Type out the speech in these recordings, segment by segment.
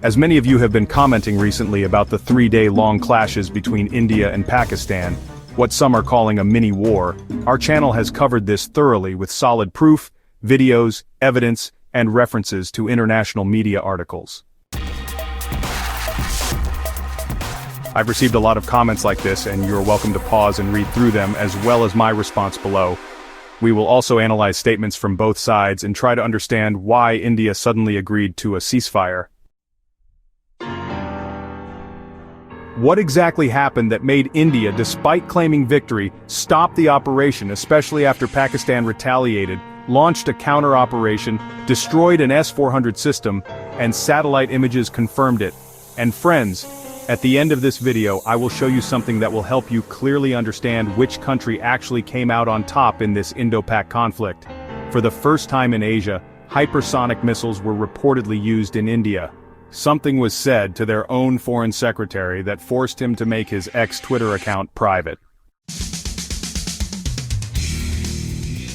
As many of you have been commenting recently about the 3-day-long clashes between India and Pakistan, what some are calling a mini-war, our channel has covered this thoroughly with solid proof, videos, evidence, and references to international media articles. I've received a lot of comments like this, and you're welcome to pause and read through them as well as my response below. We will also analyze statements from both sides and try to understand why India suddenly agreed to a ceasefire. What exactly happened that made India, despite claiming victory, stop the operation, especially after Pakistan retaliated, launched a counter-operation, destroyed an S-400 system, and satellite images confirmed it? And friends, at the end of this video I will show you something that will help you clearly understand which country actually came out on top in this Indo-Pak conflict. For the first time in Asia, hypersonic missiles were reportedly used in India. Something was said to their own foreign secretary that forced him to make his ex-Twitter account private.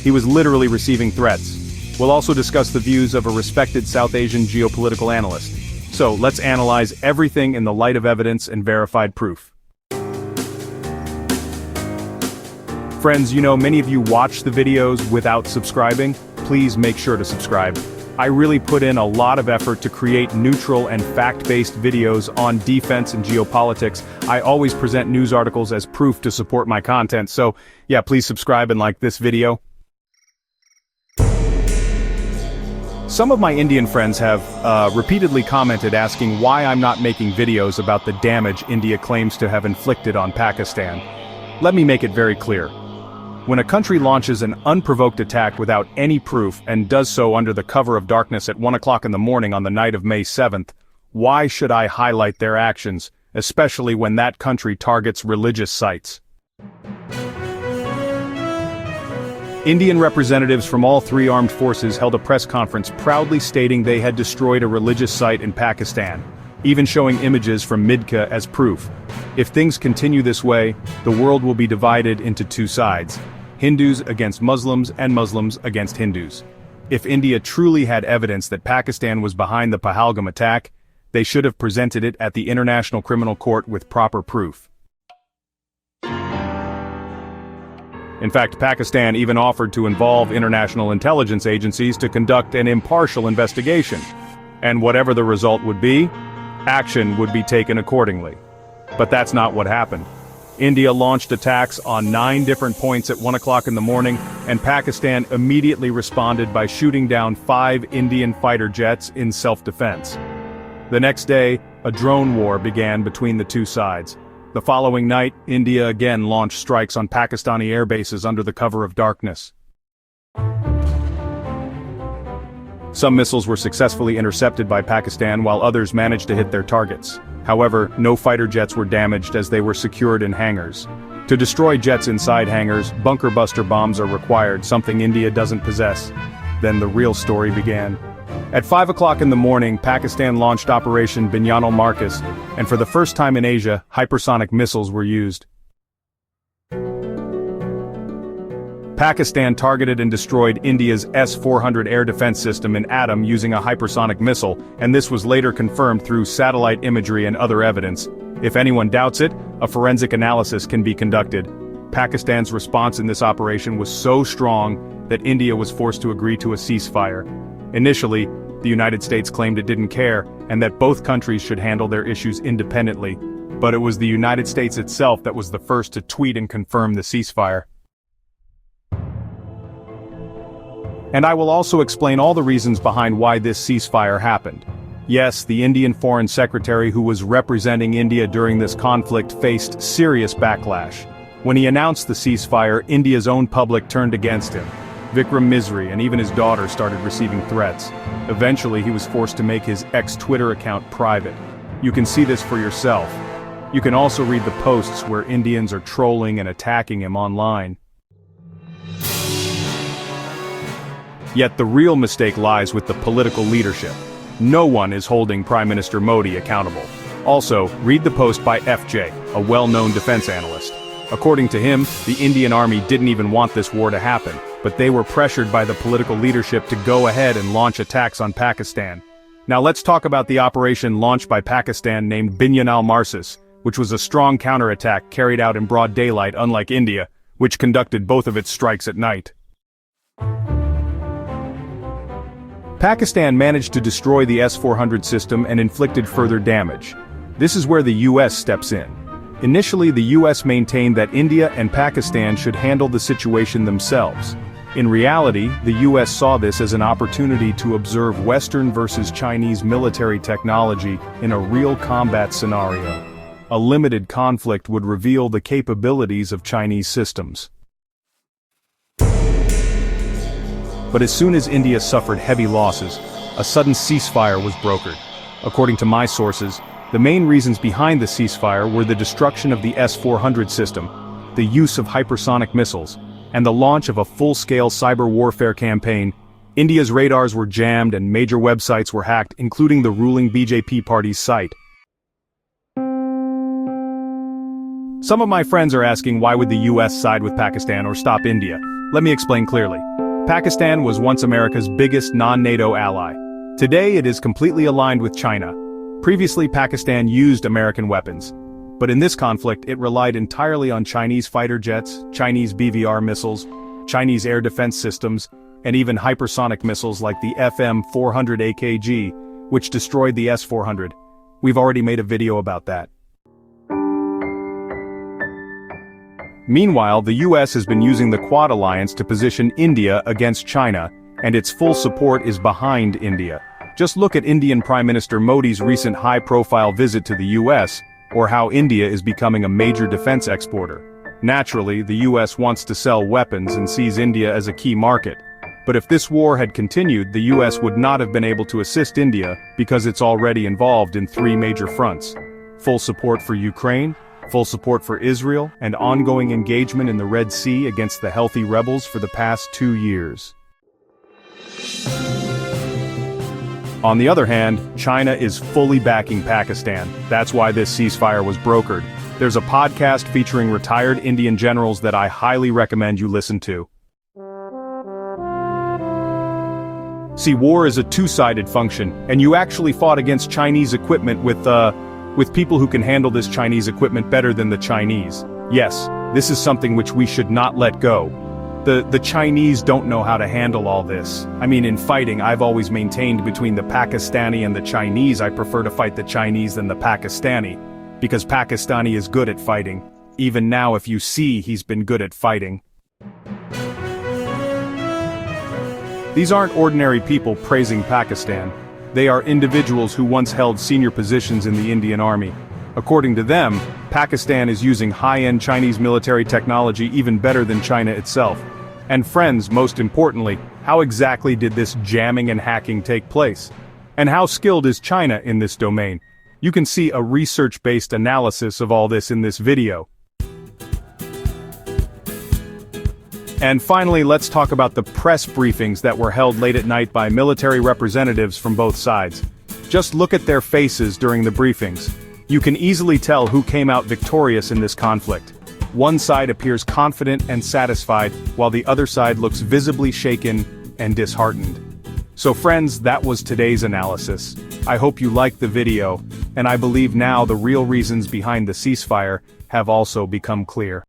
He was literally receiving threats. We'll also discuss the views of a respected South Asian geopolitical analyst. So, let's analyze everything in the light of evidence and verified proof. Friends, you know many of you watch the videos without subscribing. Please make sure to subscribe. I really put in a lot of effort to create neutral and fact-based videos on defense and geopolitics. I always present news articles as proof to support my content, so yeah, please subscribe and like this video. Some of my Indian friends have repeatedly commented asking why I'm not making videos about the damage India claims to have inflicted on Pakistan. Let me make it very clear. When a country launches an unprovoked attack without any proof and does so under the cover of darkness at 1 o'clock in the morning on the night of May 7th, why should I highlight their actions, especially when that country targets religious sites? Indian representatives from all three armed forces held a press conference proudly stating they had destroyed a religious site in Pakistan, even showing images from Midka as proof. If things continue this way, the world will be divided into two sides: Hindus against Muslims and Muslims against Hindus. If India truly had evidence that Pakistan was behind the Pahalgam attack, they should have presented it at the International Criminal Court with proper proof. In fact, Pakistan even offered to involve international intelligence agencies to conduct an impartial investigation. And whatever the result would be, action would be taken accordingly. But that's not what happened. India launched attacks on 9 different points at 1 o'clock in the morning, and Pakistan immediately responded by shooting down 5 Indian fighter jets in self-defense. The next day, a drone war began between the two sides. The following night, India again launched strikes on Pakistani air bases under the cover of darkness. Some missiles were successfully intercepted by Pakistan while others managed to hit their targets. However, no fighter jets were damaged as they were secured in hangars. To destroy jets inside hangars, bunker buster bombs are required, something India doesn't possess. Then the real story began. At 5 o'clock in the morning, Pakistan launched Operation Binyan-ul-Markaz, and for the first time in Asia, hypersonic missiles were used. Pakistan targeted and destroyed India's S-400 air defense system in Atom using a hypersonic missile, and this was later confirmed through satellite imagery and other evidence. If anyone doubts it, a forensic analysis can be conducted. Pakistan's response in this operation was so strong that India was forced to agree to a ceasefire. Initially, the United States claimed it didn't care, and that both countries should handle their issues independently. But it was the United States itself that was the first to tweet and confirm the ceasefire. And I will also explain all the reasons behind why this ceasefire happened. Yes, the Indian Foreign Secretary who was representing India during this conflict faced serious backlash. When he announced the ceasefire, India's own public turned against him. Vikram Misri and even his daughter started receiving threats. Eventually, he was forced to make his ex-Twitter account private. You can see this for yourself. You can also read the posts where Indians are trolling and attacking him online. Yet the real mistake lies with the political leadership. No one is holding Prime Minister Modi accountable. Also, read the post by FJ, a well-known defense analyst. According to him, the Indian army didn't even want this war to happen, but they were pressured by the political leadership to go ahead and launch attacks on Pakistan. Now let's talk about the operation launched by Pakistan named Binyan al-Marsis, which was a strong counterattack carried out in broad daylight unlike India, which conducted both of its strikes at night. Pakistan managed to destroy the S-400 system and inflicted further damage. This is where the US steps in. Initially, the US maintained that India and Pakistan should handle the situation themselves. In reality, the US saw this as an opportunity to observe Western versus Chinese military technology in a real combat scenario. A limited conflict would reveal the capabilities of Chinese systems. But as soon as India suffered heavy losses, a sudden ceasefire was brokered. According to my sources, the main reasons behind the ceasefire were the destruction of the S-400 system, the use of hypersonic missiles, and the launch of a full-scale cyber warfare campaign. India's radars were jammed and major websites were hacked, including the ruling BJP party's site. Some of my friends are asking why would the US side with Pakistan or stop India? Let me explain clearly. Pakistan was once America's biggest non-NATO ally. Today it is completely aligned with China. Previously, Pakistan used American weapons. But in this conflict, it relied entirely on Chinese fighter jets, Chinese BVR missiles, Chinese air defense systems, and even hypersonic missiles like the FM-400 AKG, which destroyed the S-400. We've already made a video about that. Meanwhile, the US has been using the Quad alliance to position India against China, and its full support is behind India. Just look at Indian Prime Minister Modi's recent high-profile visit to the US, or how India is becoming a major defense exporter. Naturally, the US wants to sell weapons and sees India as a key market. But if this war had continued, the US would not have been able to assist India because it's already involved in 3 major fronts: full support for Ukraine, full support for Israel, and ongoing engagement in the Red Sea against the Houthi rebels for the past 2 years. On the other hand, China is fully backing Pakistan. That's why this ceasefire was brokered. There's a podcast featuring retired Indian generals that I highly recommend you listen to. See, war is a two-sided function, and you actually fought against Chinese equipment with people who can handle this Chinese equipment better than the Chinese. Yes, this is something which we should not let go. The Chinese don't know how to handle all this. I mean, in fighting, I've always maintained between the Pakistani and the Chinese, I prefer to fight the Chinese than the Pakistani, because Pakistani is good at fighting. Even now, if you see, he's been good at fighting. These aren't ordinary people praising Pakistan. They are individuals who once held senior positions in the Indian Army. According to them, Pakistan is using high-end Chinese military technology even better than China itself. And friends, most importantly, how exactly did this jamming and hacking take place? And how skilled is China in this domain? You can see a research-based analysis of all this in this video. And finally, let's talk about the press briefings that were held late at night by military representatives from both sides. Just look at their faces during the briefings. You can easily tell who came out victorious in this conflict. One side appears confident and satisfied, while the other side looks visibly shaken and disheartened. So friends, that was today's analysis. I hope you liked the video, and I believe now the real reasons behind the ceasefire have also become clear.